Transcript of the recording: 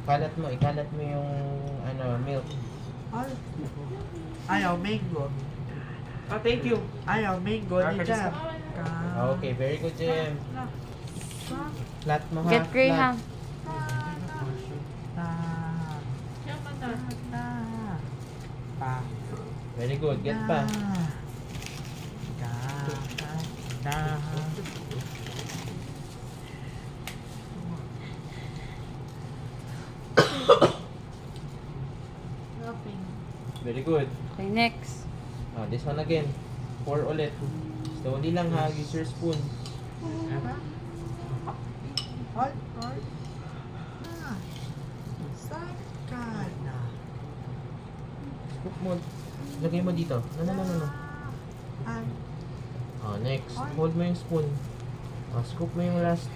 ikalat mo yung milk. Ay. Ayaw, mango. Oh, thank you. Ayaw, mango. Di dyan. Okay, very good, Jem. Flat mo ha. Get gray flat. Pa. Very good, get pa. Very good. Okay, next. This one again. Pour ulit. Slowly lang ha, use your spoon. Hold, hold. Saan ka na? Scoop mo. Lagay mo dito. No. Ay. Next. Hold mo yung spoon. Scoop mo yung last